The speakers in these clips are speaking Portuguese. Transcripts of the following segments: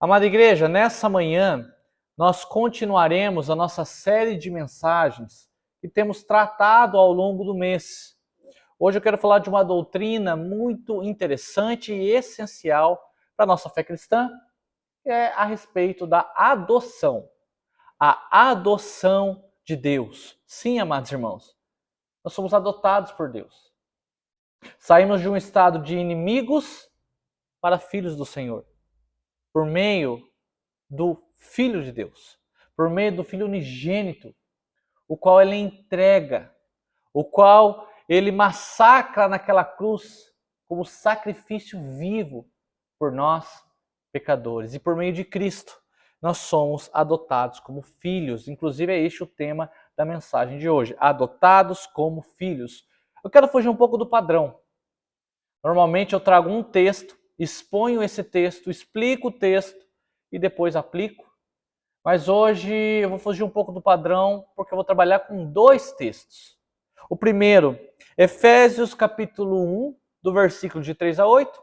Amada igreja, nessa manhã nós continuaremos a nossa série de mensagens que temos tratado ao longo do mês. Hoje eu quero falar de uma doutrina muito interessante e essencial para a nossa fé cristã, que é a respeito da adoção. A adoção de Deus. Sim, amados irmãos, nós somos adotados por Deus. Saímos de um estado de inimigos para filhos do Senhor, por meio do Filho de Deus, por meio do Filho unigênito, o qual ele entrega, o qual ele massacra naquela cruz como sacrifício vivo por nós, pecadores. E por meio de Cristo, nós somos adotados como filhos. Inclusive é este o tema da mensagem de hoje, adotados como filhos. Eu quero fugir um pouco do padrão. Normalmente eu trago um texto, exponho esse texto, explico o texto e depois aplico. Mas hoje eu vou fugir um pouco do padrão porque eu vou trabalhar com dois textos. O primeiro, Efésios capítulo 1, do versículo de 3 a 8.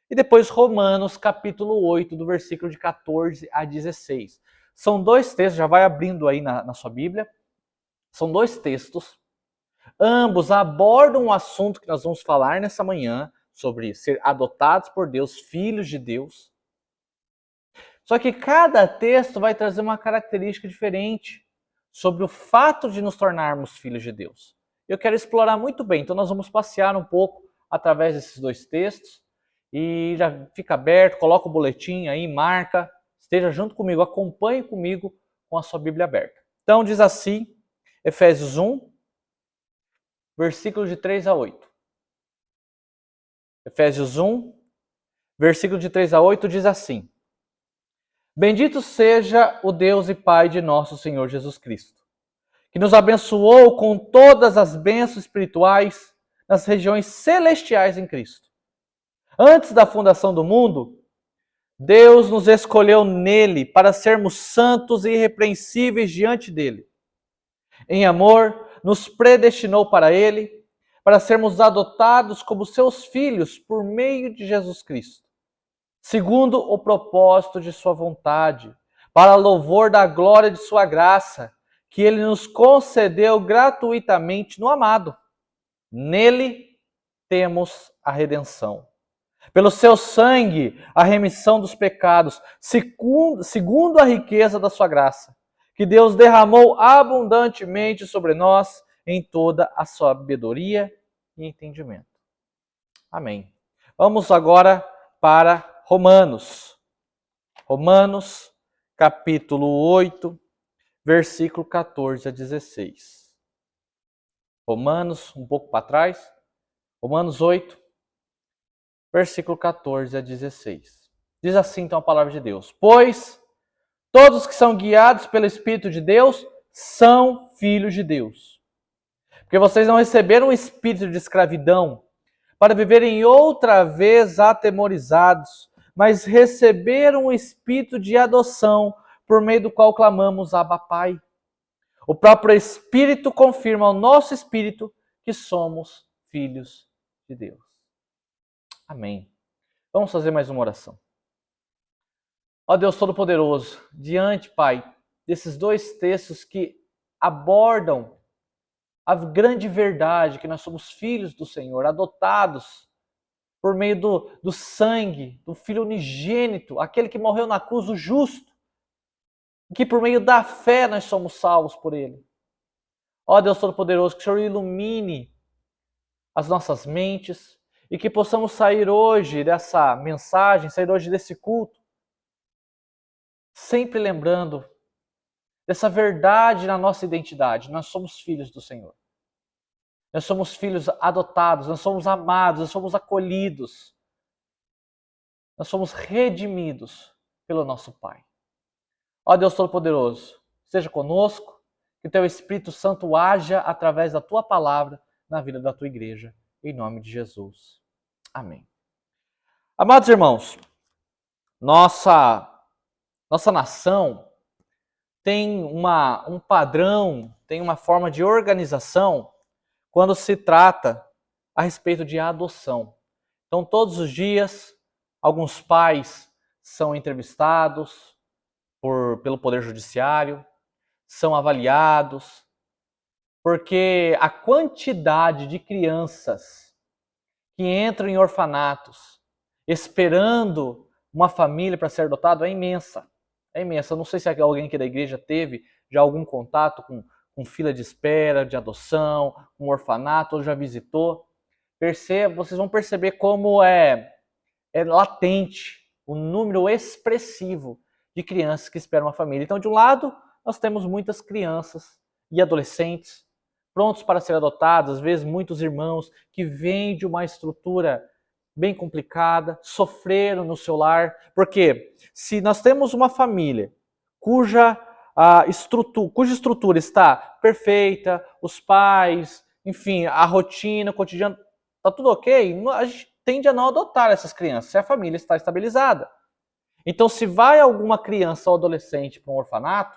E depois Romanos capítulo 8, do versículo de 14 a 16. São dois textos, já vai abrindo aí na sua Bíblia. São dois textos. Ambos abordam um assunto que nós vamos falar nessa manhã, sobre ser adotados por Deus, filhos de Deus. Só que cada texto vai trazer uma característica diferente sobre o fato de nos tornarmos filhos de Deus. Eu quero explorar muito bem, então nós vamos passear um pouco através desses dois textos. E já fica aberto, coloca o boletim aí, marca, esteja junto comigo, acompanhe comigo com a sua Bíblia aberta. Então diz assim, Efésios 1, versículo de 3 a 8. Efésios 1, versículo de 3 a 8 diz assim: Bendito seja o Deus e Pai de nosso Senhor Jesus Cristo, que nos abençoou com todas as bênçãos espirituais nas regiões celestiais em Cristo. Antes da fundação do mundo, Deus nos escolheu nele para sermos santos e irrepreensíveis diante dele. Em amor, nos predestinou para ele, para sermos adotados como seus filhos por meio de Jesus Cristo, segundo o propósito de sua vontade, para louvor da glória de sua graça, que ele nos concedeu gratuitamente no amado. Nele temos a redenção. Pelo seu sangue, a remissão dos pecados, segundo a riqueza da sua graça, que Deus derramou abundantemente sobre nós em toda a sabedoria e entendimento. Amém. Vamos agora para Romanos. Romanos, capítulo 8, versículo 14 a 16. Romanos, um pouco para trás. Romanos 8, versículo 14 a 16. Diz assim então a palavra de Deus: Pois todos que são guiados pelo Espírito de Deus são filhos de Deus. Porque vocês não receberam um espírito de escravidão para viverem outra vez atemorizados, mas receberam um espírito de adoção, por meio do qual clamamos Abba Pai. O próprio Espírito confirma ao nosso espírito que somos filhos de Deus. Amém. Vamos fazer mais uma oração. Ó Deus Todo-Poderoso, diante, Pai, desses dois textos que abordam a grande verdade que nós somos filhos do Senhor, adotados por meio do sangue do Filho unigênito, aquele que morreu na cruz, o justo, que por meio da fé nós somos salvos por Ele. Ó Deus Todo-Poderoso, que o Senhor ilumine as nossas mentes e que possamos sair hoje dessa mensagem, sair hoje desse culto, sempre lembrando dessa verdade na nossa identidade. Nós somos filhos do Senhor. Nós somos filhos adotados, nós somos amados, nós somos acolhidos. Nós somos redimidos pelo nosso Pai. Ó Deus Todo-Poderoso, esteja conosco, que Teu Espírito Santo haja através da Tua palavra na vida da Tua igreja, em nome de Jesus. Amém. Amados irmãos, nossa nação tem um padrão, tem uma forma de organização quando se trata a respeito de adoção. Então, todos os dias, alguns pais são entrevistados pelo Poder Judiciário, são avaliados, porque a quantidade de crianças que entram em orfanatos esperando uma família para ser adotado é imensa. É imensa. Eu não sei se alguém aqui da igreja teve já algum contato com fila de espera, de adoção, com orfanato, ou já visitou. Vocês vão perceber como é latente o número expressivo de crianças que esperam uma família. Então, de um lado, nós temos muitas crianças e adolescentes prontos para ser adotados, às vezes muitos irmãos que vêm de uma estrutura bem complicada, sofreram no seu lar, porque se nós temos uma família cuja estrutura está perfeita, os pais, enfim, a rotina, o cotidiano, está tudo ok, a gente tende a não adotar essas crianças, se a família está estabilizada. Então, se vai alguma criança ou adolescente para um orfanato,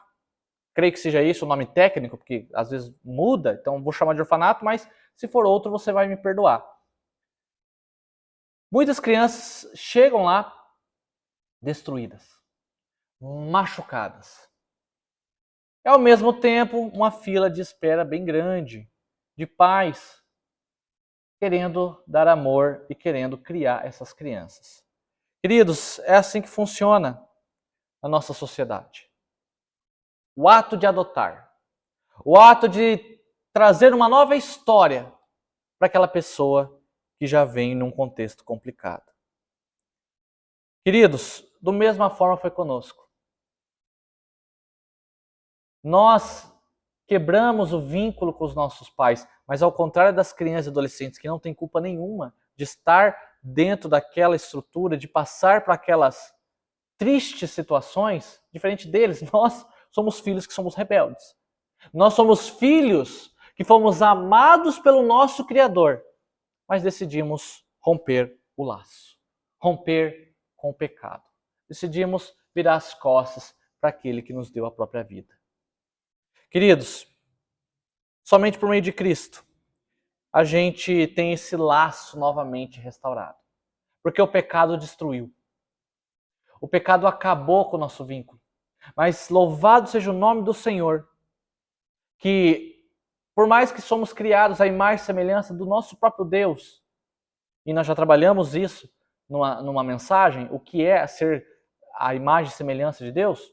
creio que seja isso o nome técnico, porque às vezes muda, então vou chamar de orfanato, mas se for outro, você vai me perdoar. Muitas crianças chegam lá destruídas, machucadas. É ao mesmo tempo uma fila de espera bem grande de pais querendo dar amor e querendo criar essas crianças. Queridos, é assim que funciona a nossa sociedade. O ato de adotar, o ato de trazer uma nova história para aquela pessoa que já vem num contexto complicado. Queridos, da mesma forma foi conosco. Nós quebramos o vínculo com os nossos pais, mas ao contrário das crianças e adolescentes que não têm culpa nenhuma de estar dentro daquela estrutura, de passar por aquelas tristes situações, diferente deles, nós somos filhos que somos rebeldes. Nós somos filhos que fomos amados pelo nosso Criador, mas decidimos romper o laço, romper com o pecado. Decidimos virar as costas para aquele que nos deu a própria vida. Queridos, somente por meio de Cristo a gente tem esse laço novamente restaurado. Porque o pecado destruiu. O pecado acabou com o nosso vínculo. Mas louvado seja o nome do Senhor, que por mais que somos criados à imagem e semelhança do nosso próprio Deus, e nós já trabalhamos isso numa mensagem, o que é ser a imagem e semelhança de Deus,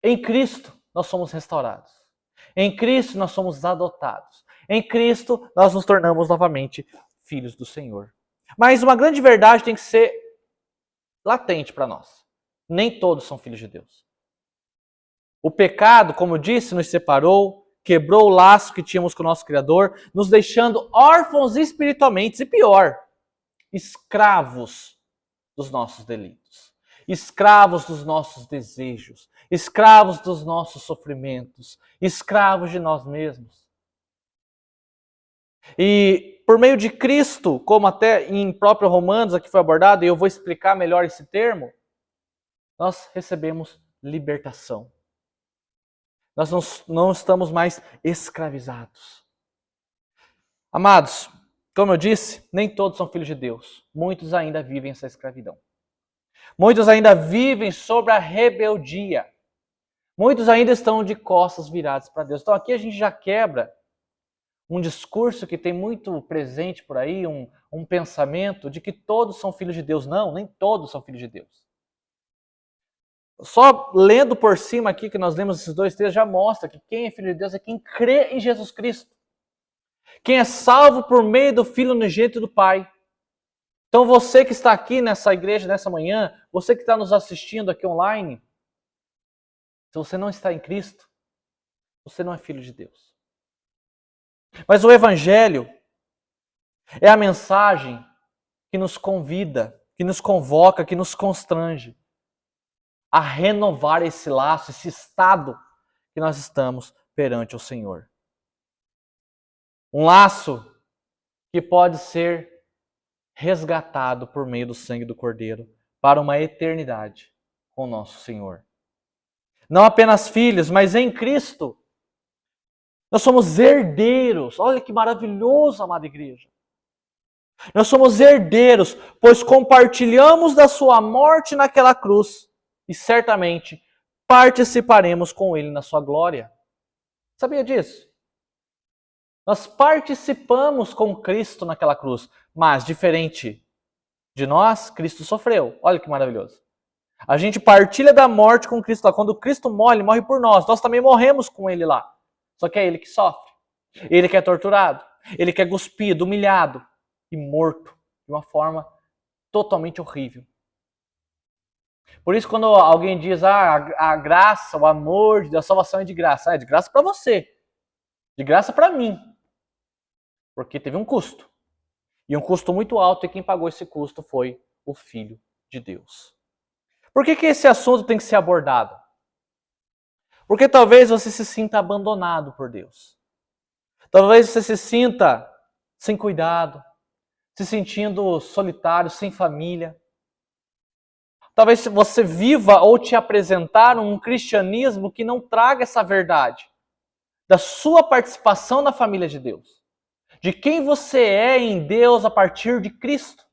em Cristo nós somos restaurados. Em Cristo nós somos adotados. Em Cristo nós nos tornamos novamente filhos do Senhor. Mas uma grande verdade tem que ser latente para nós. Nem todos são filhos de Deus. O pecado, como eu disse, nos separou, quebrou o laço que tínhamos com o nosso Criador, nos deixando órfãos espiritualmente e pior, escravos dos nossos delitos, escravos dos nossos desejos, escravos dos nossos sofrimentos, escravos de nós mesmos. E por meio de Cristo, como até em próprio Romanos aqui foi abordado, e eu vou explicar melhor esse termo, nós recebemos libertação. Nós não estamos mais escravizados. Amados, como eu disse, nem todos são filhos de Deus. Muitos ainda vivem essa escravidão. Muitos ainda vivem sobre a rebeldia. Muitos ainda estão de costas viradas para Deus. Então aqui a gente já quebra um discurso que tem muito presente por aí, um pensamento de que todos são filhos de Deus. Não, nem todos são filhos de Deus. Só lendo por cima aqui que nós lemos esses dois textos já mostra que quem é filho de Deus é quem crê em Jesus Cristo. Quem é salvo por meio do Filho unigênito do Pai. Então você que está aqui nessa igreja, nessa manhã, você que está nos assistindo aqui online, se você não está em Cristo, você não é filho de Deus. Mas o Evangelho é a mensagem que nos convida, que nos convoca, que nos constrange a renovar esse laço, esse estado que nós estamos perante o Senhor. Um laço que pode ser resgatado por meio do sangue do Cordeiro para uma eternidade com o nosso Senhor. Não apenas filhos, mas em Cristo nós somos herdeiros. Olha que maravilhoso, amada igreja. Nós somos herdeiros, pois compartilhamos da sua morte naquela cruz e certamente participaremos com ele na sua glória. Sabia disso? Nós participamos com Cristo naquela cruz, mas diferente de nós, Cristo sofreu. Olha que maravilhoso. A gente partilha da morte com Cristo lá. Quando Cristo morre, ele morre por nós. Nós também morremos com ele lá. Só que é ele que sofre. Ele que é torturado. Ele que é cuspido, humilhado e morto de uma forma totalmente horrível. Por isso, quando alguém diz a graça, o amor de Deus, a salvação é de graça. É de graça para você. De graça para mim. Porque teve um custo. E um custo muito alto, e quem pagou esse custo foi o Filho de Deus. Por que esse assunto tem que ser abordado? Porque talvez você se sinta abandonado por Deus. Talvez você se sinta sem cuidado, se sentindo solitário, sem família. Talvez você viva ou te apresentaram um cristianismo que não traga essa verdade da sua participação na família de Deus, de quem você é em Deus a partir de Cristo.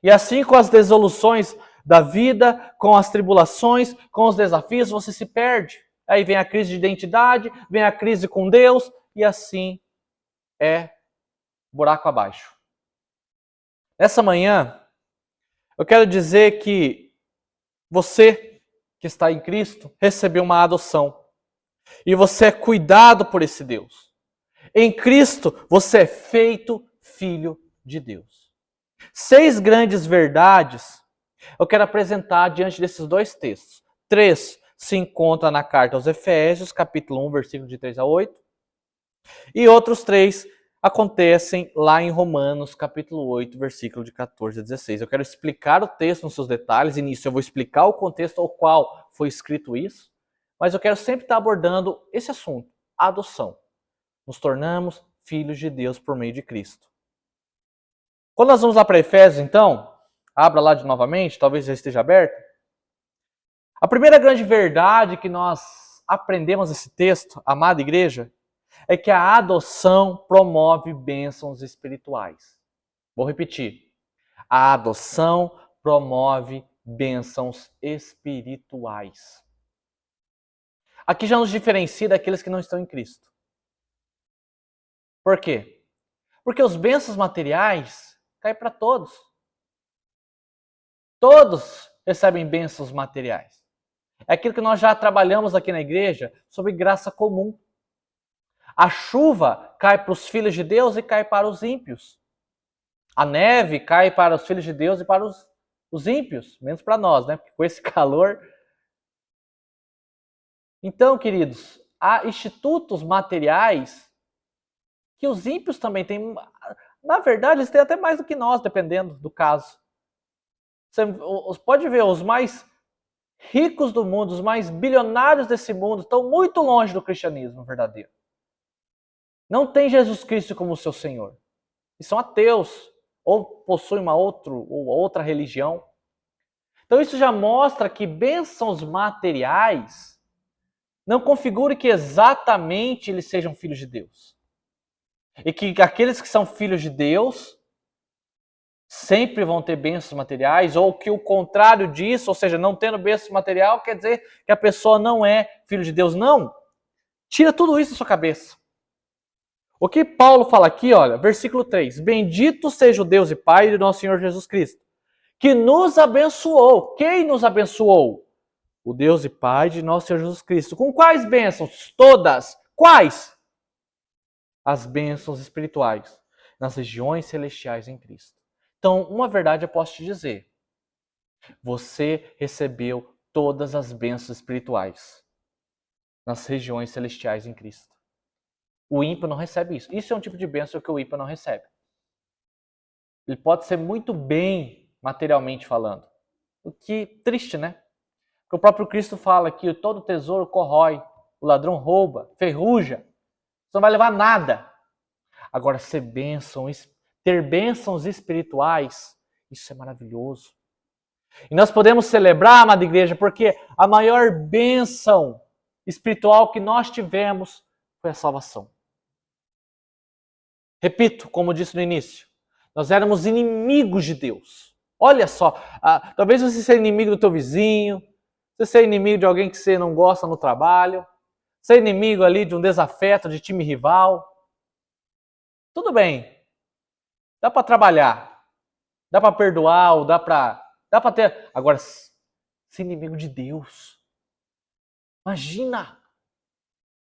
E assim, com as desilusões da vida, com as tribulações, com os desafios, você se perde. Aí vem a crise de identidade, vem a crise com Deus, e assim é buraco abaixo. Nessa manhã, eu quero dizer que você que está em Cristo recebeu uma adoção. E você é cuidado por esse Deus. Em Cristo, você é feito filho de Deus. 6 grandes verdades eu quero apresentar diante desses 2 textos. 3 se encontram na carta aos Efésios, capítulo 1, versículo de 3 a 8. E outros 3 acontecem lá em Romanos, capítulo 8, versículo de 14 a 16. Eu quero explicar o texto nos seus detalhes, e nisso eu vou explicar o contexto ao qual foi escrito isso, mas eu quero sempre estar abordando esse assunto, a adoção. Nos tornamos filhos de Deus por meio de Cristo. Quando nós vamos lá para Efésios, então, abra lá novamente, talvez já esteja aberto. A primeira grande verdade que nós aprendemos nesse texto, amada igreja, é que a adoção promove bênçãos espirituais. Vou repetir. A adoção promove bênçãos espirituais. Aqui já nos diferencia daqueles que não estão em Cristo. Por quê? Porque os bênçãos materiais caem para todos. Todos recebem bênçãos materiais. É aquilo que nós já trabalhamos aqui na igreja sobre graça comum. A chuva cai para os filhos de Deus e cai para os ímpios. A neve cai para os filhos de Deus e para os ímpios, menos para nós, né? Porque com esse calor. Então, queridos, há institutos materiais que os ímpios também têm. Na verdade, eles têm até mais do que nós, dependendo do caso. Você pode ver, os mais ricos do mundo, os mais bilionários desse mundo, estão muito longe do cristianismo verdadeiro. Não tem Jesus Cristo como seu Senhor. E são ateus, ou possuem uma outra religião. Então isso já mostra que bênçãos materiais não configuram que exatamente eles sejam filhos de Deus. E que aqueles que são filhos de Deus sempre vão ter bênçãos materiais, ou que o contrário disso, ou seja, não tendo bênção material, quer dizer que a pessoa não é filho de Deus. Não! Tira tudo isso da sua cabeça. O que Paulo fala aqui, olha, versículo 3. Bendito seja o Deus e Pai de nosso Senhor Jesus Cristo, que nos abençoou. Quem nos abençoou? O Deus e Pai de nosso Senhor Jesus Cristo. Com quais bênçãos? Todas. Quais? As bênçãos espirituais nas regiões celestiais em Cristo. Então, uma verdade eu posso te dizer. Você recebeu todas as bênçãos espirituais nas regiões celestiais em Cristo. O ímpio não recebe isso. Isso é um tipo de bênção que o ímpio não recebe. Ele pode ser muito bem materialmente falando. O que triste, né? Porque o próprio Cristo fala que todo tesouro corrói, o ladrão rouba, ferruja. Você não vai levar nada. Agora, ter bênçãos espirituais, isso é maravilhoso. E nós podemos celebrar, amada igreja, porque a maior bênção espiritual que nós tivemos foi a salvação. Repito, como disse no início, Nós éramos inimigos de Deus. Olha só, talvez você seja inimigo do teu vizinho, você seja inimigo de alguém que você não gosta no trabalho, ser inimigo ali de um desafeto, de time rival. Tudo bem, dá para trabalhar, dá para perdoar, ou dá para ter. Agora, ser inimigo de Deus. Imagina!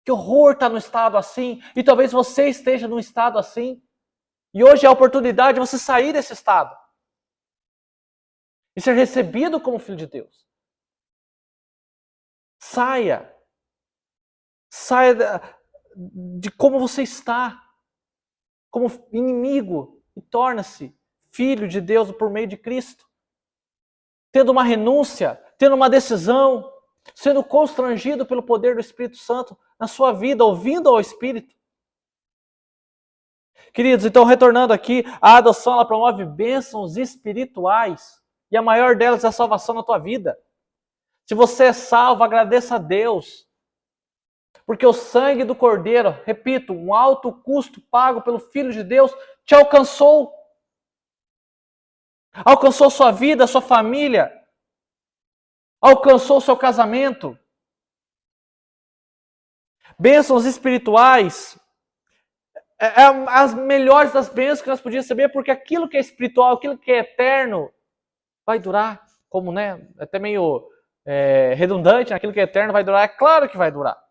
Que horror estar num estado assim, e talvez você esteja num estado assim, e hoje é a oportunidade de você sair desse estado e ser recebido como filho de Deus. Saia de como você está, como inimigo, e torna-se filho de Deus por meio de Cristo, tendo uma renúncia, tendo uma decisão, sendo constrangido pelo poder do Espírito Santo na sua vida, ouvindo ao Espírito. Queridos, então retornando aqui, a adoção ela promove bênçãos espirituais e a maior delas é a salvação na tua vida. Se você é salvo, agradeça a Deus, porque o sangue do Cordeiro, repito, um alto custo pago pelo Filho de Deus, te alcançou. Alcançou sua vida, sua família, alcançou seu casamento. Bênçãos espirituais é as melhores das bênçãos que nós podíamos receber, porque aquilo que é espiritual, aquilo que é eterno, vai durar, como, né, até meio redundante, aquilo que é eterno vai durar, é claro que vai durar.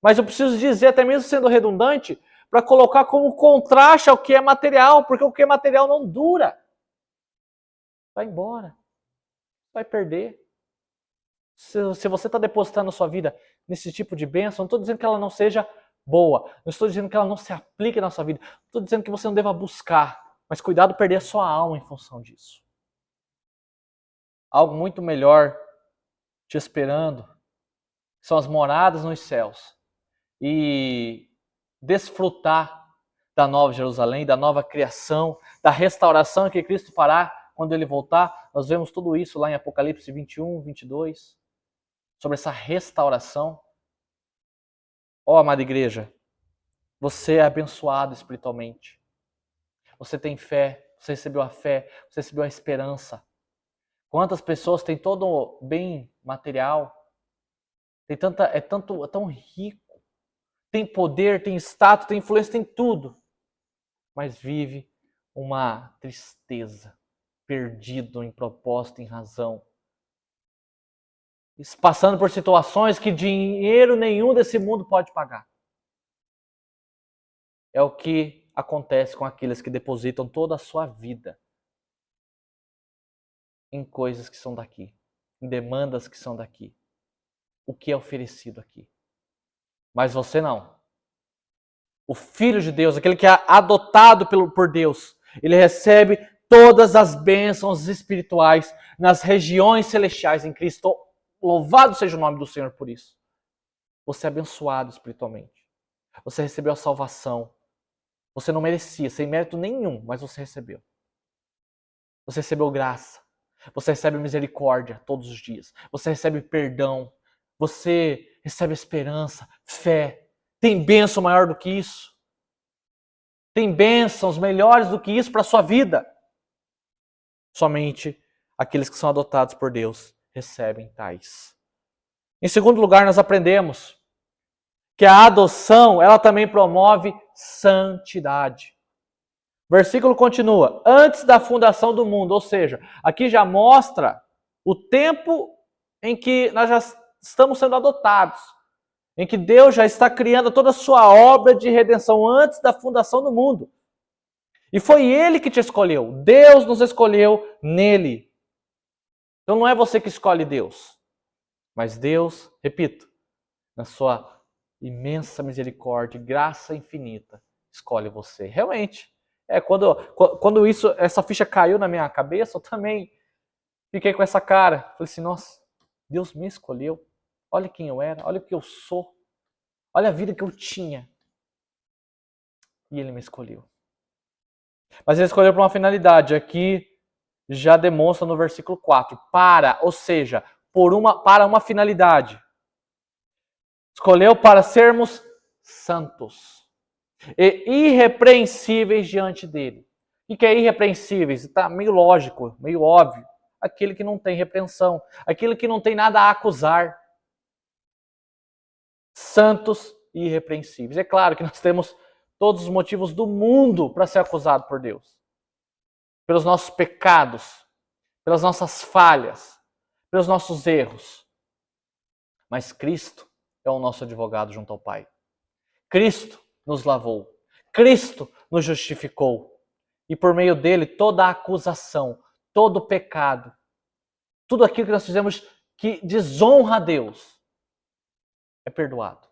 Mas eu preciso dizer, até mesmo sendo redundante, para colocar como contraste ao que é material, porque o que é material não dura. Vai embora, vai perder. Se você está depositando a sua vida nesse tipo de bênção, não estou dizendo que ela não seja boa, não estou dizendo que ela não se aplique na sua vida, estou dizendo que você não deva buscar, mas cuidado perder a sua alma em função disso. Algo muito melhor te esperando são as moradas nos céus e desfrutar da nova Jerusalém, da nova criação, da restauração que Cristo fará quando Ele voltar. Nós vemos tudo isso lá em Apocalipse 21, 22, sobre essa restauração. Ó, amada igreja, você é abençoado espiritualmente. Você tem fé, você recebeu a fé, você recebeu a esperança. Quantas pessoas têm todo o bem material, é tão rico, tem poder, tem status, tem influência, tem tudo, mas vive uma tristeza, perdido em propósito, em razão, passando por situações que dinheiro nenhum desse mundo pode pagar. É o que acontece com aqueles que depositam toda a sua vida em coisas que são daqui, em demandas que são daqui, o que é oferecido aqui. Mas você não. O Filho de Deus, aquele que é adotado por Deus, ele recebe todas as bênçãos espirituais nas regiões celestiais em Cristo. Louvado seja o nome do Senhor por isso. Você é abençoado espiritualmente. Você recebeu a salvação. Você não merecia, sem mérito nenhum, mas você recebeu. Você recebeu graça. Você recebe misericórdia todos os dias. Você recebe perdão. Você recebe esperança, fé. Tem bênção maior do que isso? Tem bênçãos melhores do que isso para a sua vida? Somente aqueles que são adotados por Deus recebem tais. Em segundo lugar, nós aprendemos que a adoção, ela também promove santidade. O versículo continua, antes da fundação do mundo, ou seja, aqui já mostra o tempo em que nós já estamos sendo adotados, em que Deus já está criando toda a sua obra de redenção antes da fundação do mundo. E foi Ele que te escolheu, Deus nos escolheu nele. Então não é você que escolhe Deus, mas Deus, repito, na sua imensa misericórdia, graça infinita, escolhe você. Realmente, quando essa ficha caiu na minha cabeça, eu também fiquei com essa cara. Falei assim, nossa, Deus me escolheu. Olha quem eu era, olha o que eu sou. Olha a vida que eu tinha. E Ele me escolheu. Mas Ele escolheu para uma finalidade. Aqui já demonstra no versículo 4. Ou seja, para uma finalidade. Escolheu para sermos santos e irrepreensíveis diante dele. E que é irrepreensíveis? Está meio lógico, meio óbvio. Aquele que não tem repreensão, aquele que não tem nada a acusar. Santos e irrepreensíveis. É claro que nós temos todos os motivos do mundo para ser acusado por Deus. Pelos nossos pecados, pelas nossas falhas, pelos nossos erros. Mas Cristo é o nosso advogado junto ao Pai. Cristo nos lavou. Cristo nos justificou. E por meio dele, toda a acusação, todo o pecado, tudo aquilo que nós fizemos que desonra a Deus, é perdoado.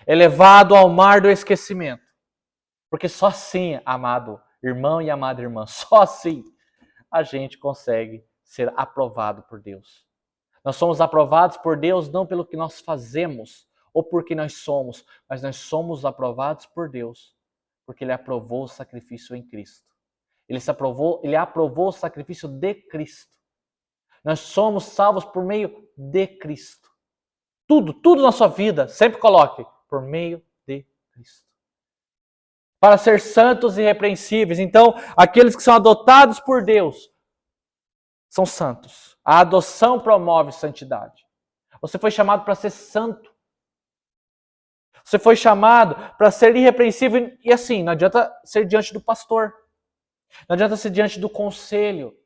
É levado ao mar do esquecimento. Porque só assim, amado irmão e amada irmã, só assim a gente consegue ser aprovado por Deus. Nós somos aprovados por Deus não pelo que nós fazemos ou porque nós somos, mas nós somos aprovados por Deus porque Ele aprovou o sacrifício em Cristo. Ele aprovou o sacrifício de Cristo. Nós somos salvos por meio de Cristo. Tudo na sua vida, sempre coloque, por meio de Cristo. Para ser santos e irrepreensíveis. Então, aqueles que são adotados por Deus são santos. A adoção promove santidade. Você foi chamado para ser santo. Você foi chamado para ser irrepreensível. E assim, não adianta ser diante do pastor. Não adianta ser diante do conselho.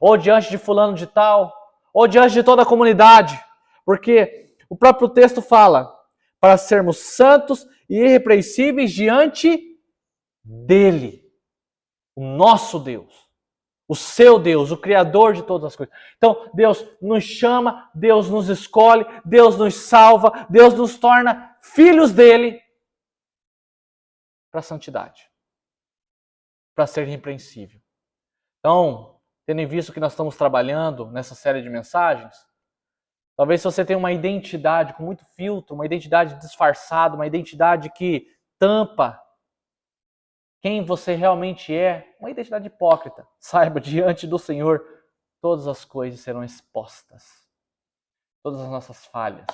Ou diante de fulano de tal. Ou diante de toda a comunidade. Porque o próprio texto fala para sermos santos e irrepreensíveis diante dele. O nosso Deus. O seu Deus, o Criador de todas as coisas. Então, Deus nos chama, Deus nos escolhe, Deus nos salva, Deus nos torna filhos dele para a santidade, para ser irrepreensível. Então, tendo em vista que nós estamos trabalhando nessa série de mensagens, talvez se você tenha uma identidade com muito filtro, uma identidade disfarçada, uma identidade que tampa quem você realmente é, uma identidade hipócrita. Saiba, diante do Senhor, todas as coisas serão expostas. Todas as nossas falhas,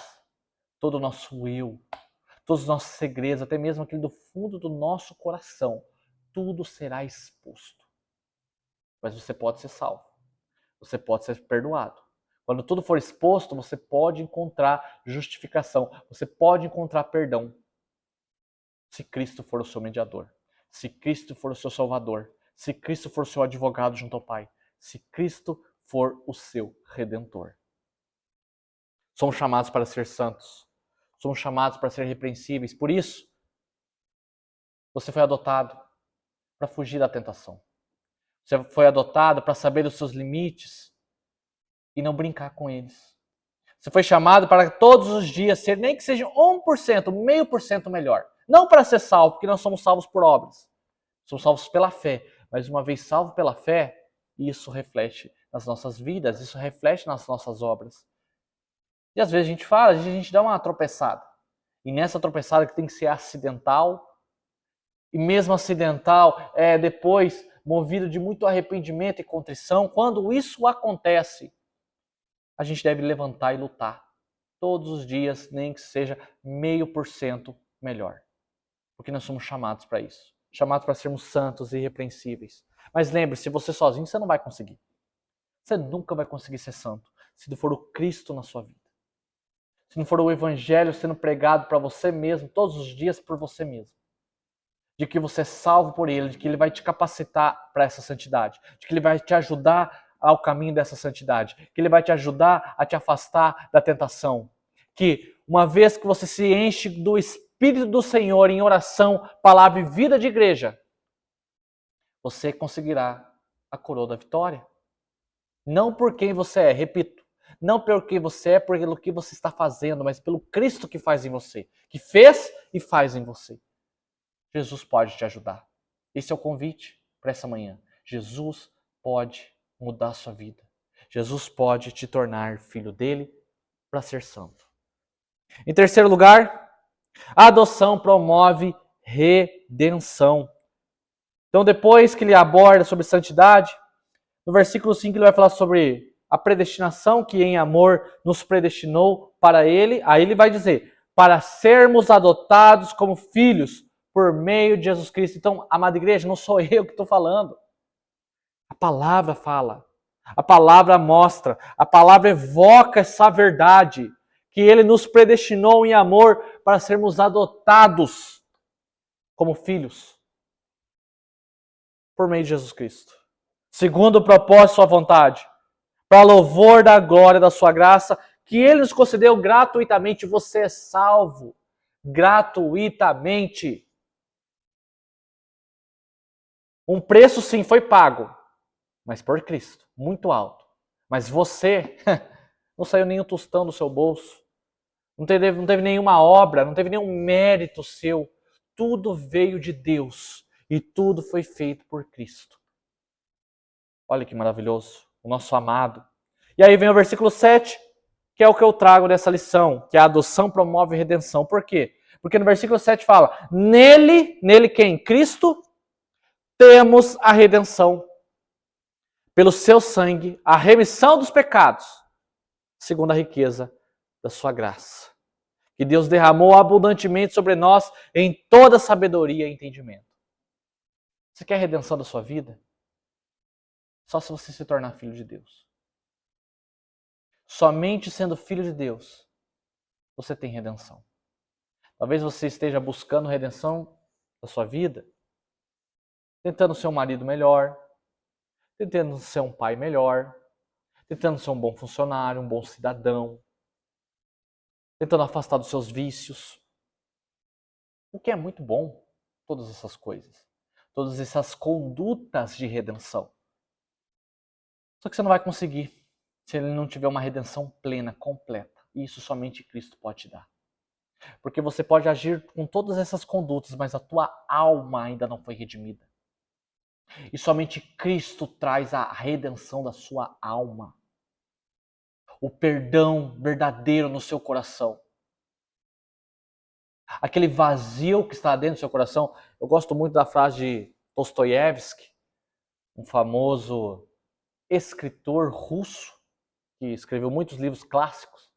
todo o nosso eu, todos os nossos segredos, até mesmo aquele do fundo do nosso coração, tudo será exposto. Mas você pode ser salvo. Você pode ser perdoado. Quando tudo for exposto, você pode encontrar justificação. Você pode encontrar perdão. Se Cristo for o seu mediador. Se Cristo for o seu salvador, se Cristo for o seu advogado junto ao Pai, se Cristo for o seu redentor. Somos chamados para ser santos, somos chamados para ser irrepreensíveis. Por isso, você foi adotado para fugir da tentação. Você foi adotado para saber os seus limites e não brincar com eles. Você foi chamado para todos os dias ser, nem que seja 1%, 0,5% melhor. Não para ser salvo, porque nós somos salvos por obras. Somos salvos pela fé. Mas uma vez salvo pela fé, isso reflete nas nossas vidas, isso reflete nas nossas obras. E às vezes a gente fala, a gente dá uma tropeçada. E nessa tropeçada que tem que ser acidental, e mesmo acidental, depois movido de muito arrependimento e contrição, quando isso acontece, a gente deve levantar e lutar. Todos os dias, nem que seja 0,5% melhor. Porque nós somos chamados para isso. Chamados para sermos santos e irrepreensíveis. Mas lembre-se, você sozinho você não vai conseguir. Você nunca vai conseguir ser santo se não for o Cristo na sua vida. Se não for o Evangelho sendo pregado para você mesmo, todos os dias por você mesmo. De que você é salvo por Ele, de que Ele vai te capacitar para essa santidade. De que Ele vai te ajudar ao caminho dessa santidade. Que Ele vai te ajudar a te afastar da tentação. Que uma vez que você se enche do Espírito do Senhor em oração, palavra e vida de igreja, você conseguirá a coroa da vitória. Não por quem você é, repito, não pelo que você é, pelo que você está fazendo, mas pelo Cristo que faz em você, que fez e faz em você. Jesus pode te ajudar. Esse é o convite para essa manhã. Jesus pode mudar a sua vida. Jesus pode te tornar filho dele para ser santo. Em terceiro lugar, a adoção promove redenção. Então, depois que ele aborda sobre santidade, no versículo 5 ele vai falar sobre a predestinação que em amor nos predestinou para ele. Aí ele vai dizer, para sermos adotados como filhos por meio de Jesus Cristo. Então, amada igreja, não sou eu que estou falando. A palavra fala, a palavra mostra, a palavra evoca essa verdade, que Ele nos predestinou em amor para sermos adotados como filhos, por meio de Jesus Cristo. Segundo o propósito de sua vontade, para louvor da glória da sua graça, que Ele nos concedeu gratuitamente. Você é salvo gratuitamente. Um preço sim foi pago, mas por Cristo, muito alto. Mas você não saiu nem um tostão do seu bolso, não teve nenhuma obra, não teve nenhum mérito seu. Tudo veio de Deus e tudo foi feito por Cristo. Olha que maravilhoso, o nosso amado. E aí vem o versículo 7, que é o que eu trago dessa lição, que a adoção promove redenção. Por quê? Porque no versículo 7 fala, nele quem? Cristo, temos a redenção, pelo seu sangue, a remissão dos pecados, segundo a riqueza da sua graça, que Deus derramou abundantemente sobre nós em toda sabedoria e entendimento. Você quer a redenção da sua vida? Só se você se tornar filho de Deus. Somente sendo filho de Deus, você tem redenção. Talvez você esteja buscando redenção da sua vida, tentando ser um marido melhor, tentando ser um pai melhor, tentando ser um bom funcionário, um bom cidadão, tentando afastar dos seus vícios. O que é muito bom, todas essas coisas, todas essas condutas de redenção. Só que você não vai conseguir se ele não tiver uma redenção plena, completa. E isso somente Cristo pode te dar. Porque você pode agir com todas essas condutas, mas a tua alma ainda não foi redimida. E somente Cristo traz a redenção da sua alma. O perdão verdadeiro no seu coração. Aquele vazio que está dentro do seu coração. Eu gosto muito da frase de Dostoiévski, um famoso escritor russo, que escreveu muitos livros clássicos.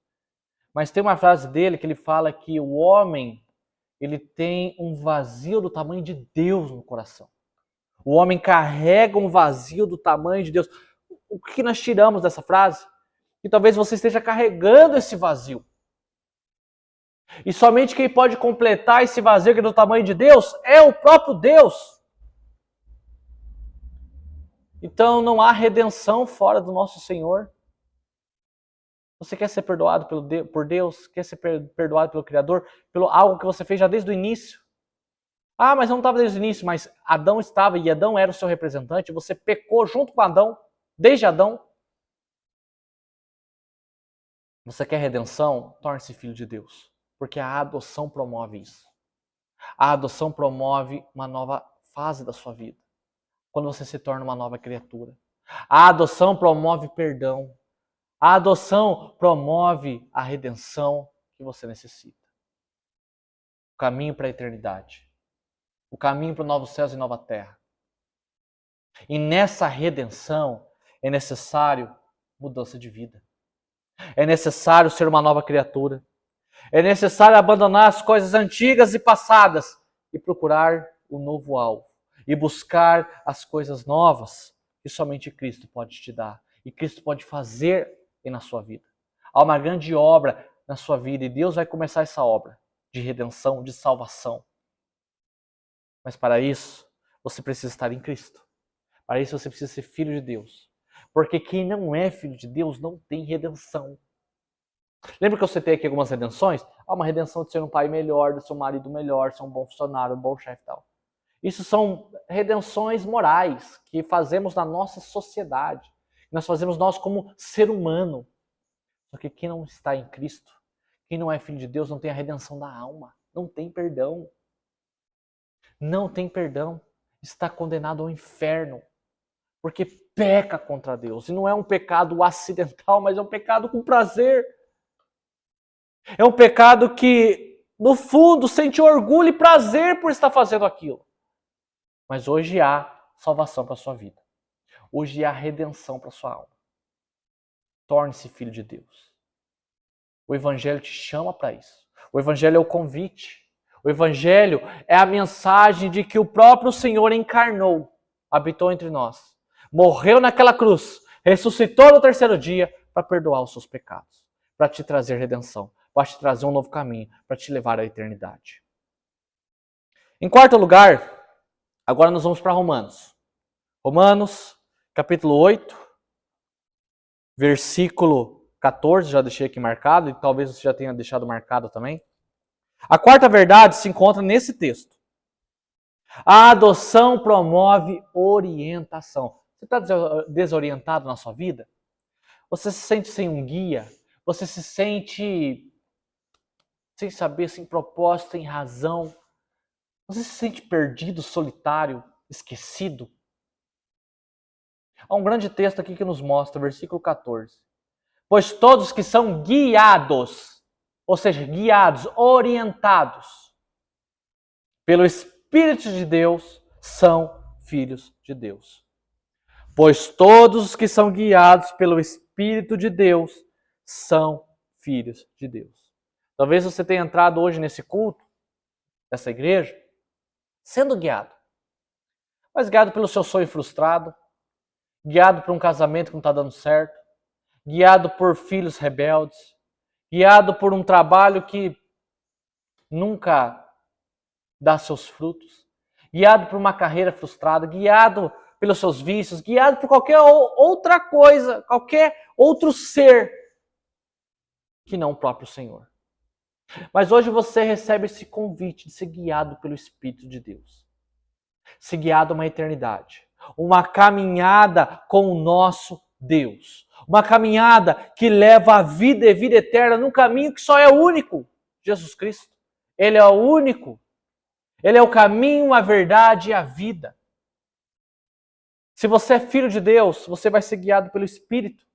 Mas tem uma frase dele que ele fala que o homem ele tem um vazio do tamanho de Deus no coração. O homem carrega um vazio do tamanho de Deus. O que nós tiramos dessa frase? Que talvez você esteja carregando esse vazio. E somente quem pode completar esse vazio que é do tamanho de Deus é o próprio Deus. Então não há redenção fora do nosso Senhor. Você quer ser perdoado por Deus? Quer ser perdoado pelo Criador? Pelo algo que você fez já desde o início? Ah, mas eu não estava desde o início, mas Adão estava e Adão era o seu representante. Você pecou junto com Adão, desde Adão. Você quer redenção? Torne-se filho de Deus. Porque a adoção promove isso. A adoção promove uma nova fase da sua vida. Quando você se torna uma nova criatura. A adoção promove perdão. A adoção promove a redenção que você necessita. O caminho para a eternidade. O caminho para os novos céus e nova terra. E nessa redenção é necessário mudança de vida. É necessário ser uma nova criatura. É necessário abandonar as coisas antigas e passadas e procurar o novo alvo. E buscar as coisas novas que somente Cristo pode te dar. E Cristo pode fazer na sua vida. Há uma grande obra na sua vida e Deus vai começar essa obra de redenção, de salvação. Mas para isso, você precisa estar em Cristo. Para isso, você precisa ser filho de Deus. Porque quem não é filho de Deus não tem redenção. Lembra que eu citei aqui algumas redenções? Há uma redenção de ser um pai melhor, de ser um marido melhor, de ser um bom funcionário, um bom chefe e tal. Isso são redenções morais que fazemos na nossa sociedade. Nós fazemos nós como ser humano. Só que quem não está em Cristo, quem não é filho de Deus, não tem a redenção da alma. Não tem perdão. Não tem perdão. Está condenado ao inferno. Porque peca contra Deus. E não é um pecado acidental, mas é um pecado com prazer. É um pecado que, no fundo, sente orgulho e prazer por estar fazendo aquilo. Mas hoje há salvação para a sua vida. Hoje há redenção para a sua alma. Torne-se filho de Deus. O Evangelho te chama para isso. O Evangelho é o convite. O Evangelho é a mensagem de que o próprio Senhor encarnou, habitou entre nós, morreu naquela cruz, ressuscitou no terceiro dia para perdoar os seus pecados, para te trazer redenção, para te trazer um novo caminho, para te levar à eternidade. Em quarto lugar, agora nós vamos para Romanos. Romanos, capítulo 8, versículo 14, já deixei aqui marcado, e talvez você já tenha deixado marcado também. A quarta verdade se encontra nesse texto. A adoção promove orientação. Você está desorientado na sua vida? Você se sente sem um guia? Você se sente sem saber, sem propósito, sem razão? Você se sente perdido, solitário, esquecido? Há um grande texto aqui que nos mostra, versículo 14. Pois todos que são guiados, ou seja, guiados, orientados pelo Espírito de Deus, são filhos de Deus. Pois todos os que são guiados pelo Espírito de Deus são filhos de Deus. Talvez você tenha entrado hoje nesse culto, nessa igreja, sendo guiado. Mas guiado pelo seu sonho frustrado, guiado por um casamento que não está dando certo, guiado por filhos rebeldes, guiado por um trabalho que nunca dá seus frutos, guiado por uma carreira frustrada, guiado pelos seus vícios, guiado por qualquer outra coisa, qualquer outro ser que não o próprio Senhor. Mas hoje você recebe esse convite de ser guiado pelo Espírito de Deus. Ser guiado a uma eternidade. Uma caminhada com o nosso Deus. Uma caminhada que leva a vida e vida eterna num caminho que só é único. Jesus Cristo. Ele é o único. Ele é o caminho, a verdade e a vida. Se você é filho de Deus, você vai ser guiado pelo Espírito.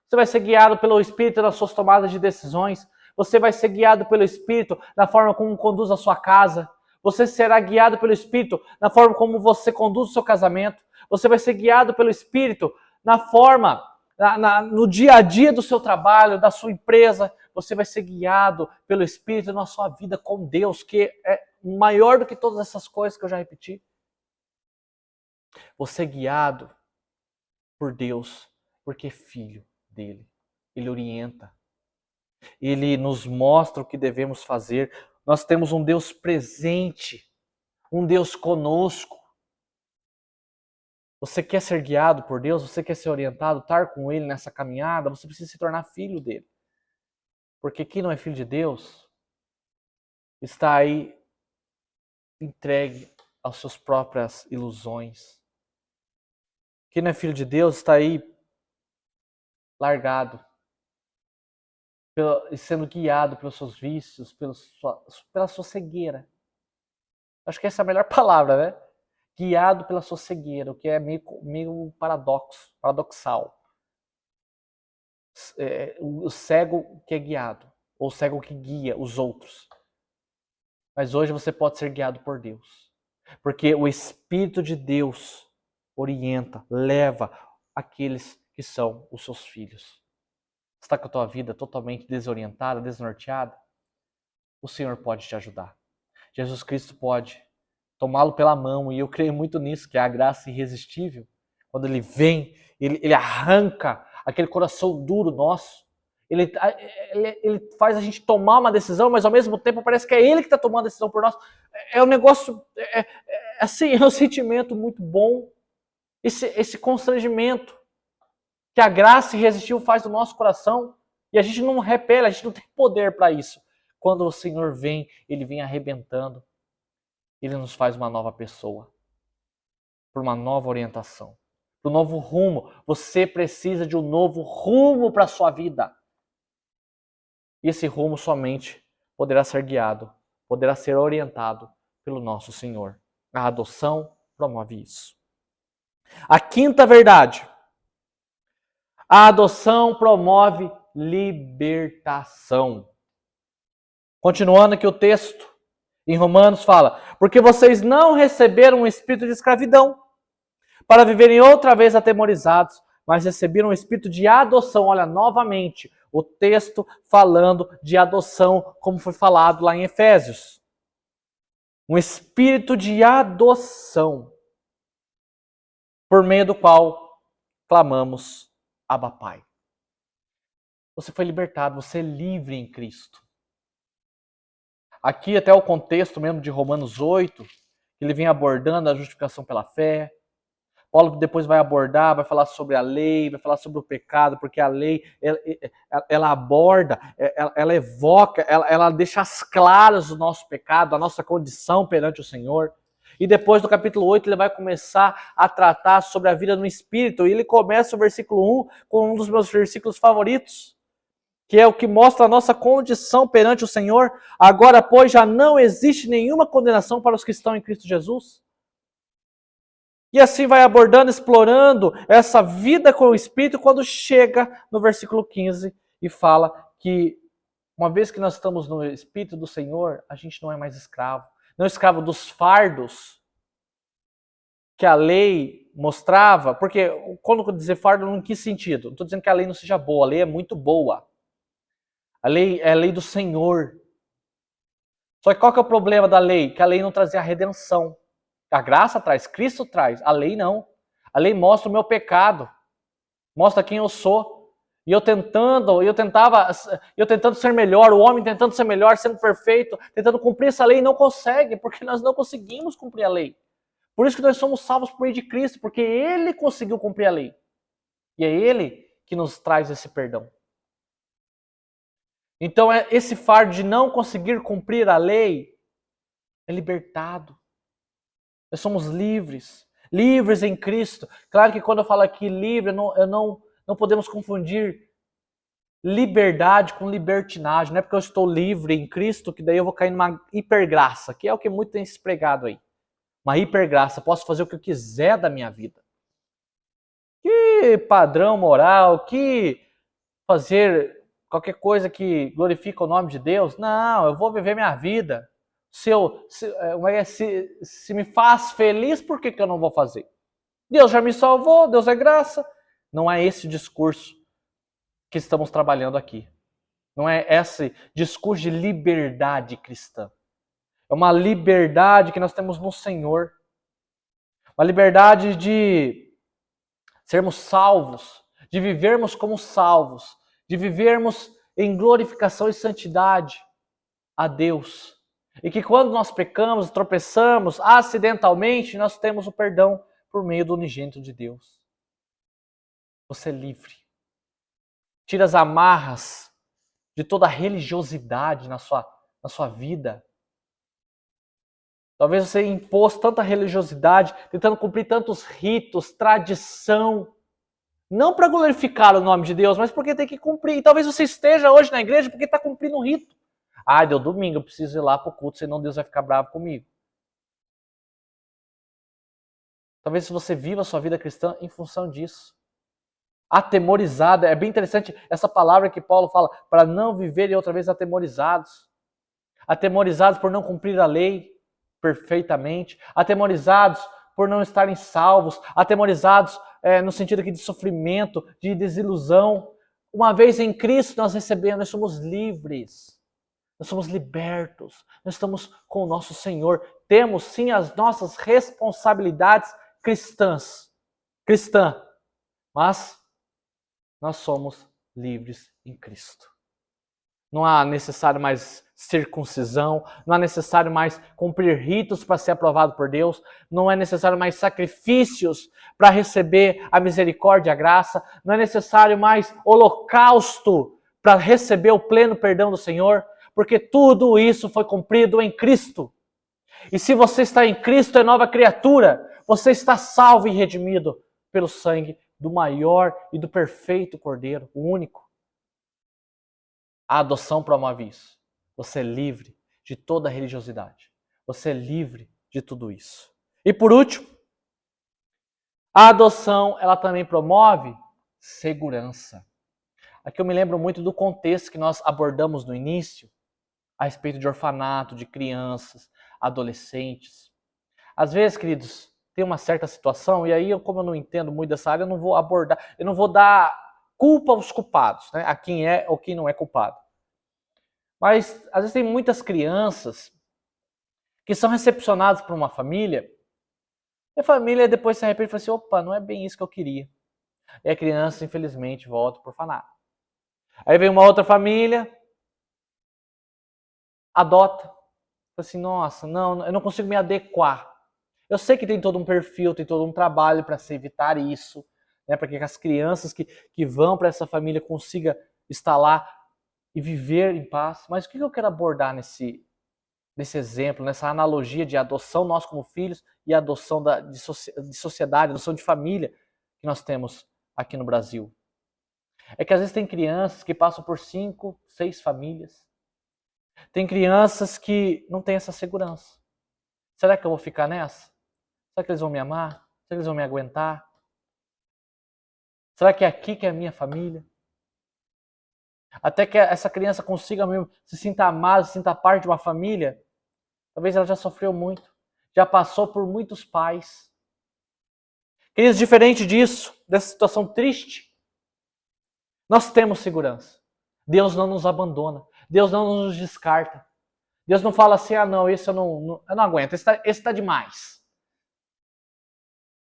Você vai ser guiado pelo Espírito nas suas tomadas de decisões. Você vai ser guiado pelo Espírito na forma como conduz a sua casa. Você será guiado pelo Espírito na forma como você conduz o seu casamento. Você vai ser guiado pelo Espírito na forma, no dia a dia do seu trabalho, da sua empresa. Você vai ser guiado pelo Espírito na sua vida com Deus, que é maior do que todas essas coisas que eu já repeti. Você é guiado por Deus, porque é filho dele. Ele orienta. Ele nos mostra o que devemos fazer. Nós temos um Deus presente, um Deus conosco. Você quer ser guiado por Deus? Você quer ser orientado, estar com Ele nessa caminhada? Você precisa se tornar filho dele. Porque quem não é filho de Deus está aí entregue às suas próprias ilusões. Quem não é filho de Deus está aí largado, sendo guiado pelos seus vícios, pela sua cegueira. Acho que essa é a melhor palavra, né? Guiado pela sua cegueira, o que é meio paradoxal. O cego que é guiado, ou o cego que guia os outros. Mas hoje você pode ser guiado por Deus. Porque o Espírito de Deus orienta, leva aqueles que são os seus filhos. Está com a tua vida totalmente desorientada, desnorteada? O Senhor pode te ajudar. Jesus Cristo pode tomá-lo pela mão, e eu creio muito nisso, que é a graça irresistível. Quando Ele vem, Ele arranca aquele coração duro nosso. Ele faz a gente tomar uma decisão, mas ao mesmo tempo parece que é Ele que está tomando a decisão por nós. É um negócio, assim, é um sentimento muito bom. Esse constrangimento que a graça irresistível faz no nosso coração, e a gente não repele, a gente não tem poder para isso. Quando o Senhor vem, Ele vem arrebentando. Ele nos faz uma nova pessoa, por uma nova orientação, por um novo rumo. Você precisa de um novo rumo para a sua vida. E esse rumo somente poderá ser guiado, poderá ser orientado pelo nosso Senhor. A adoção promove isso. A quinta verdade. A adoção promove libertação. Continuando aqui o texto, em Romanos fala, porque vocês não receberam um espírito de escravidão para viverem outra vez atemorizados, mas receberam um espírito de adoção. Olha, novamente, o texto falando de adoção, como foi falado lá em Efésios. Um espírito de adoção, por meio do qual clamamos, Abba Pai. Você foi libertado, você é livre em Cristo. Aqui até o contexto mesmo de Romanos 8, ele vem abordando a justificação pela fé. Paulo depois vai abordar, vai falar sobre a lei, vai falar sobre o pecado, porque a lei, ela aborda, ela evoca, ela deixa as claras o nosso pecado, a nossa condição perante o Senhor. E depois do capítulo 8 ele vai começar a tratar sobre a vida no Espírito. E ele começa o versículo 1 com um dos meus versículos favoritos, que é o que mostra a nossa condição perante o Senhor. Agora, pois, já não existe nenhuma condenação para os que estão em Cristo Jesus. E assim vai abordando, explorando essa vida com o Espírito, quando chega no versículo 15 e fala que uma vez que nós estamos no Espírito do Senhor, a gente não é mais escravo. Não é escravo dos fardos que a lei mostrava, porque quando eu dizer fardo, não em que sentido? Não estou dizendo que a lei não seja boa, a lei é muito boa. A lei é a lei do Senhor. Só que qual que é o problema da lei? Que a lei não trazia a redenção. A graça traz, Cristo traz, a lei não. A lei mostra o meu pecado, mostra quem eu sou. E eu tentando ser melhor, o homem tentando ser melhor, sendo perfeito, tentando cumprir essa lei, não consegue, porque nós não conseguimos cumprir a lei. Por isso que nós somos salvos por meio de Cristo, porque Ele conseguiu cumprir a lei. E é Ele que nos traz esse perdão. Então, esse fardo de não conseguir cumprir a lei é libertado. Nós somos livres, livres em Cristo. Claro que quando eu falo aqui livre, não podemos confundir liberdade com libertinagem. Não é porque eu estou livre em Cristo que daí eu vou cair numa hipergraça, que é o que muito tem se pregado aí. Uma hipergraça, posso fazer o que eu quiser da minha vida. Que padrão moral, que fazer qualquer coisa que glorifica o nome de Deus. Não, eu vou viver minha vida. Se me faz feliz, por que eu não vou fazer? Deus já me salvou, Deus é graça. Não é esse discurso que estamos trabalhando aqui. Não é esse discurso de liberdade cristã. É uma liberdade que nós temos no Senhor. Uma liberdade de sermos salvos, de vivermos como salvos, de vivermos em glorificação e santidade a Deus. E que quando nós pecamos, tropeçamos acidentalmente, nós temos o perdão por meio do unigênito de Deus. Você é livre. Tira as amarras de toda a religiosidade na sua vida. Talvez você impôs tanta religiosidade, tentando cumprir tantos ritos, tradição, não para glorificar o nome de Deus, mas porque tem que cumprir. E talvez você esteja hoje na igreja porque está cumprindo um rito. Ah, deu domingo, eu preciso ir lá para o culto, senão Deus vai ficar bravo comigo. Talvez você viva a sua vida cristã em função disso. Atemorizado, é bem interessante essa palavra que Paulo fala, para não viverem outra vez atemorizados. Atemorizados por não cumprir a lei perfeitamente, atemorizados por não estarem salvos, atemorizados no sentido aqui de sofrimento, de desilusão. Uma vez em Cristo nós recebemos, nós somos livres. Nós somos libertos, nós estamos com o nosso Senhor. Temos sim as nossas responsabilidades cristãs, mas nós somos livres em Cristo. Não há necessário mais circuncisão, não é necessário mais cumprir ritos para ser aprovado por Deus, não é necessário mais sacrifícios para receber a misericórdia e a graça, não é necessário mais holocausto para receber o pleno perdão do Senhor, porque tudo isso foi cumprido em Cristo. E se você está em Cristo, é nova criatura. Você está salvo e redimido pelo sangue do maior e do perfeito Cordeiro, o único. A adoção promove isso. Você é livre de toda a religiosidade. Você é livre de tudo isso. E por último, a adoção, ela também promove segurança. Aqui eu me lembro muito do contexto que nós abordamos no início, a respeito de orfanato, de crianças, adolescentes. Às vezes, queridos, tem uma certa situação, e aí, como eu não entendo muito dessa área, eu não vou abordar, eu não vou dar culpa aos culpados, né? A quem é ou quem não é culpado. Mas, às vezes, tem muitas crianças que são recepcionados por uma família, e a família depois se arrepende e fala assim, opa, não é bem isso que eu queria. E a criança, infelizmente, volta pro orfanato. Aí vem uma outra família, adota. Fala assim, nossa, não, eu não consigo me adequar. Eu sei que tem todo um perfil, tem todo um trabalho para se evitar isso, né, para que as crianças que vão para essa família consigam estar lá e viver em paz. Mas o que eu quero abordar nesse exemplo, nessa analogia de adoção nós como filhos e adoção de sociedade, adoção de família que nós temos aqui no Brasil? É que às vezes tem crianças que passam por 5, 6 famílias. Tem crianças que não têm essa segurança. Será que eu vou ficar nessa? Será que eles vão me amar? Será que eles vão me aguentar? Será que é aqui que é a minha família? Até que essa criança consiga mesmo se sinta amada, se sinta parte de uma família, talvez ela já sofreu muito, já passou por muitos pais. Queridos, diferente disso, dessa situação triste, nós temos segurança. Deus não nos abandona. Deus não nos descarta. Deus não fala assim, não, esse eu não aguento, esse tá demais.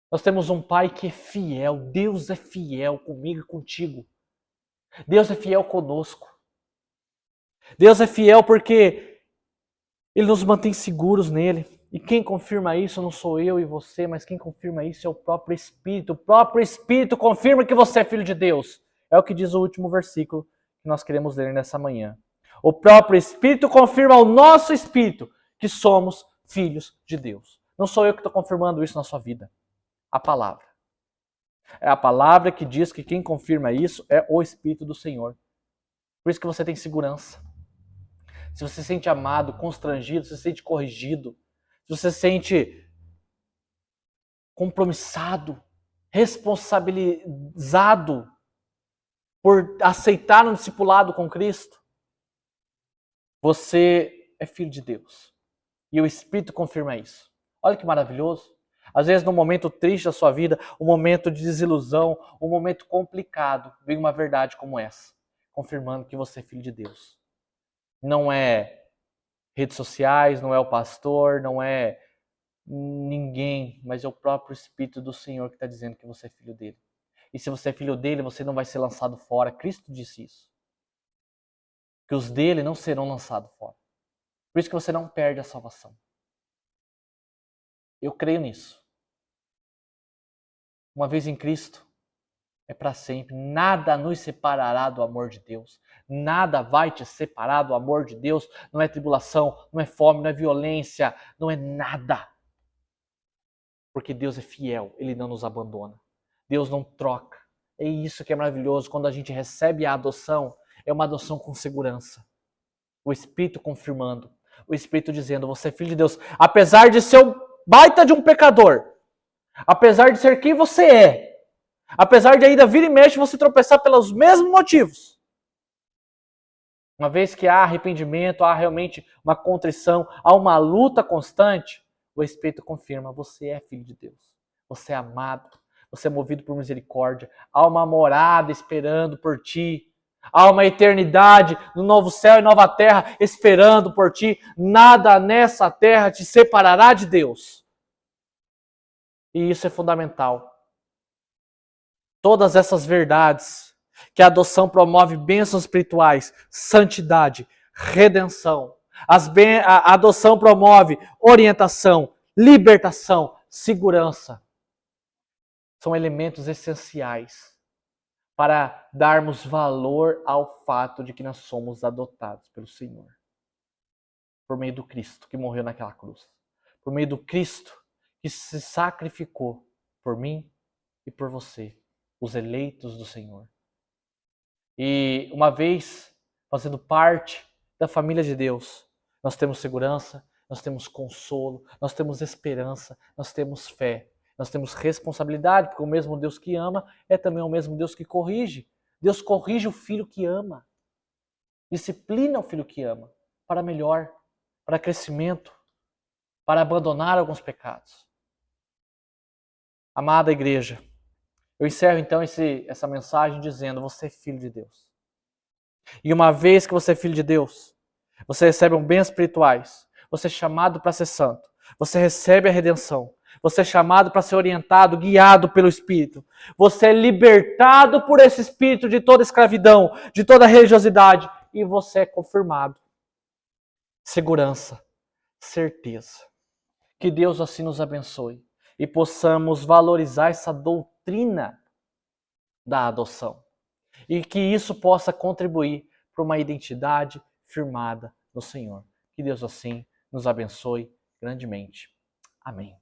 Nós temos um Pai que é fiel. Deus é fiel comigo e contigo. Deus é fiel conosco. Deus é fiel porque Ele nos mantém seguros nele. E quem confirma isso não sou eu e você, mas quem confirma isso é o próprio Espírito. O próprio Espírito confirma que você é filho de Deus. É o que diz o último versículo que nós queremos ler nessa manhã. O próprio Espírito confirma ao nosso Espírito que somos filhos de Deus. Não sou eu que estou confirmando isso na sua vida. A palavra. É a palavra que diz que quem confirma isso é o Espírito do Senhor. Por isso que você tem segurança. Se você se sente amado, constrangido, se você se sente corrigido, se você se sente compromissado, responsabilizado por aceitar um discipulado com Cristo, você é filho de Deus. E o Espírito confirma isso. Olha que maravilhoso. Às vezes, num momento triste da sua vida, um momento de desilusão, um momento complicado, vem uma verdade como essa, confirmando que você é filho de Deus. Não é redes sociais, não é o pastor, não é ninguém, mas é o próprio Espírito do Senhor que está dizendo que você é filho dele. E se você é filho dele, você não vai ser lançado fora. Cristo disse isso. Que os dele não serão lançados fora. Por isso que você não perde a salvação. Eu creio nisso. Uma vez em Cristo, é para sempre. Nada nos separará do amor de Deus. Nada vai te separar do amor de Deus. Não é tribulação, não é fome, não é violência, não é nada. Porque Deus é fiel, Ele não nos abandona. Deus não troca. É isso que é maravilhoso. Quando a gente recebe a adoção, é uma adoção com segurança. O Espírito confirmando. O Espírito dizendo, você é filho de Deus. Apesar de ser um baita de um pecador. Apesar de ser quem você é. Apesar de ainda vira e mexe você tropeçar pelos mesmos motivos. Uma vez que há arrependimento, há realmente uma contrição, há uma luta constante, o Espírito confirma, você é filho de Deus. Você é amado, você é movido por misericórdia. Há uma morada esperando por ti. Há uma eternidade no novo céu e nova terra esperando por ti. Nada nessa terra te separará de Deus. E isso é fundamental. Todas essas verdades, que a adoção promove bênçãos espirituais, santidade, redenção. A adoção promove orientação, libertação, segurança. São elementos essenciais para darmos valor ao fato de que nós somos adotados pelo Senhor. Por meio do Cristo que morreu naquela cruz. Por meio do Cristo que se sacrificou por mim e por você, os eleitos do Senhor. E uma vez fazendo parte da família de Deus, nós temos segurança, nós temos consolo, nós temos esperança, nós temos fé, nós temos responsabilidade, porque o mesmo Deus que ama é também o mesmo Deus que corrige. Deus corrige o filho que ama, disciplina o filho que ama, para melhor, para crescimento, para abandonar alguns pecados. Amada igreja, eu encerro então essa mensagem dizendo, você é filho de Deus. E uma vez que você é filho de Deus, você recebe bens espirituais, você é chamado para ser santo. Você recebe a redenção. Você é chamado para ser orientado, guiado pelo Espírito. Você é libertado por esse Espírito de toda escravidão, de toda religiosidade. E você é confirmado. Segurança, certeza. Que Deus assim nos abençoe e possamos valorizar essa doutrina da adoção. E que isso possa contribuir para uma identidade firmada no Senhor. Que Deus assim nos abençoe grandemente. Amém.